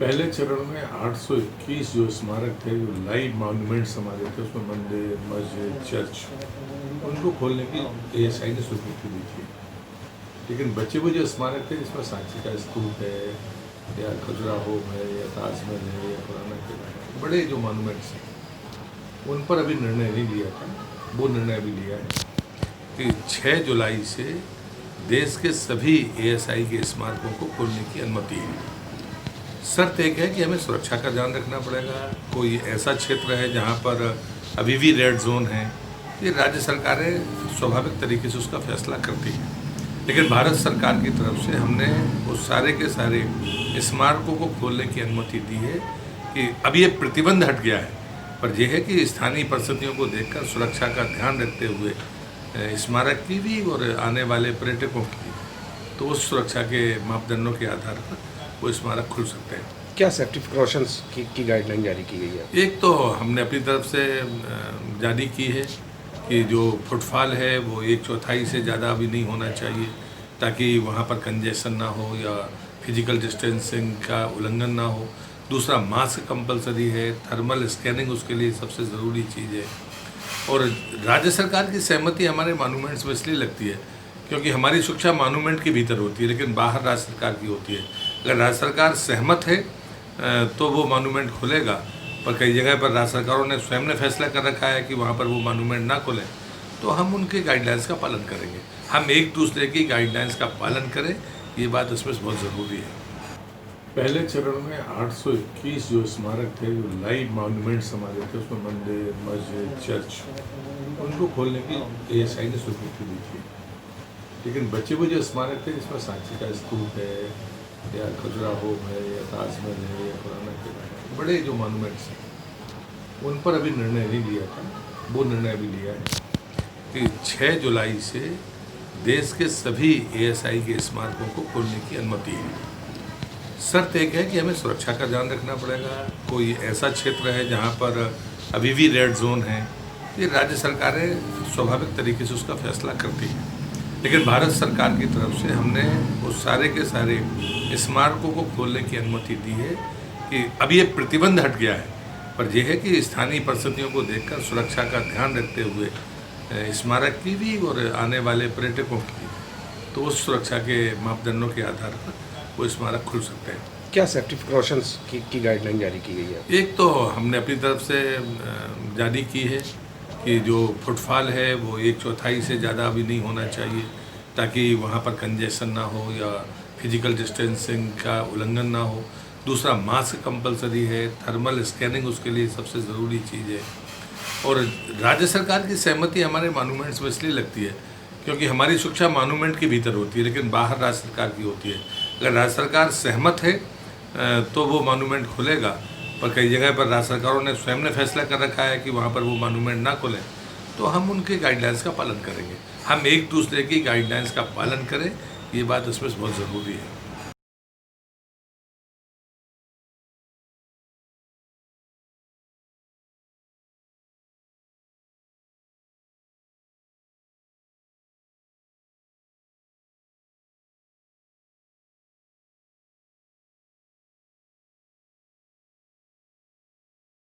पहले चरण में 821 जो स्मारक थे, जो लाइव मॉन्यूमेंट्स हमारे थे, उसमें मंदिर, मस्जिद, चर्च, उनको खोलने की एएसआई ने स्वीकृति दी थी। लेकिन बचे हुए जो स्मारक थे, जिसमें सांची का स्तूप है या खजुराहो है या ताजमहल है या पुराना किला है, बड़े जो मॉन्यूमेंट्स हैं, उन पर अभी निर्णय नहीं लिया था। वो निर्णय अभी लिया है कि 6 जुलाई से देश के सभी एएसआई के स्मारकों को खोलने की अनुमति है। शर्त एक है कि हमें सुरक्षा का ध्यान रखना पड़ेगा। कोई ऐसा क्षेत्र है जहाँ पर अभी भी रेड जोन है, ये राज्य सरकारें स्वाभाविक तरीके से उसका फैसला करती हैं। लेकिन भारत सरकार की तरफ से हमने उस सारे के सारे स्मारकों को खोलने की अनुमति दी है कि अब ये प्रतिबंध हट गया है, पर यह है कि स्थानीय परिस्थितियों को देखकर सुरक्षा का ध्यान रखते हुए स्मारक की भी और आने वाले पर्यटकों की, तो उस सुरक्षा के मापदंडों के आधार पर वो स्मारक खुल सकते हैं। क्या सेफ्टी प्रिकॉशंस की गाइडलाइन जारी की गई है? एक तो हमने अपनी तरफ से जारी की है कि जो फुटफॉल है वो 1/4 से ज़्यादा अभी नहीं होना चाहिए, ताकि वहाँ पर कंजेशन ना हो या फिजिकल डिस्टेंसिंग का उल्लंघन ना हो। दूसरा, मास्क कंपलसरी है, थर्मल स्कैनिंग उसके लिए सबसे ज़रूरी चीज़ है। और राज्य सरकार की सहमति हमारे मॉन्यूमेंट्स में इसलिए लगती है क्योंकि हमारी शिक्षा मॉन्यूमेंट के भीतर होती है, लेकिन बाहर राज्य सरकार की होती है। अगर राज्य सरकार सहमत है तो वो मॉन्यूमेंट खुलेगा, पर कई जगह पर राज्य सरकारों ने स्वयं ने फैसला कर रखा है कि वहाँ पर वो मॉन्यूमेंट ना खुलें, तो हम उनके गाइडलाइंस का पालन करेंगे। हम एक दूसरे की गाइडलाइंस का पालन करें, ये बात इसमें बहुत ज़रूरी है। पहले चरण में 821 जो स्मारक थे, जो लाइव मॉन्यूमेंट्स हमारे थे, उसमें मंदिर, मस्जिद, चर्च, उनको खोलने की एएसआई ने स्वीकृति दी थी। लेकिन बचे हुए जो स्मारक थे, जिसमें सांची का स्तूप है या खजुराहो है या ताजमहल है या पुराना किला है, बड़े जो मॉन्यूमेंट्स हैं, उन पर अभी निर्णय नहीं लिया था। वो निर्णय अभी लिया है कि 6 जुलाई से देश के सभी एएसआई के स्मारकों को खोलने की अनुमति है। शर्त एक है कि हमें सुरक्षा का ध्यान रखना पड़ेगा। कोई ऐसा क्षेत्र है जहाँ पर अभी भी रेड जोन है, ये राज्य सरकारें स्वाभाविक तरीके से उसका फैसला करती हैं। लेकिन भारत सरकार की तरफ से हमने उस सारे के सारे स्मारकों को खोलने की अनुमति दी है कि अब ये प्रतिबंध हट गया है, पर यह है कि स्थानीय परिस्थितियों को देखकर सुरक्षा का ध्यान रखते हुए स्मारक की भी और आने वाले पर्यटकों की, तो उस सुरक्षा के मापदंडों के आधार पर वो स्मारक खुल सकते हैं। क्या सेफ्टी प्रिकॉशंस की गाइडलाइन जारी की गई है? एक तो हमने अपनी तरफ से जारी की है कि जो फुटफॉल है वो 1/4 से ज़्यादा अभी नहीं होना चाहिए, ताकि वहाँ पर कंजेशन ना हो या फिजिकल डिस्टेंसिंग का उल्लंघन ना हो। दूसरा, मास्क कंपलसरी है, थर्मल स्कैनिंग उसके लिए सबसे ज़रूरी चीज़ है। और राज्य सरकार की सहमति हमारे मॉन्यूमेंट्स में इसलिए लगती है क्योंकि हमारी शिक्षा मॉन्यूमेंट के भीतर होती है, लेकिन बाहर राज्य सरकार की होती है। अगर राज्य सरकार सहमत है तो वो मॉन्यूमेंट खुलेगा, पर कई जगह पर राज्य सरकारों ने स्वयं ने फैसला कर रखा है कि वहाँ पर वो मॉन्यूमेंट ना खुलें, तो हम उनके गाइडलाइंस का पालन करेंगे। हम एक दूसरे की गाइडलाइंस का पालन करें, ये बात इसमें बहुत ज़रूरी है।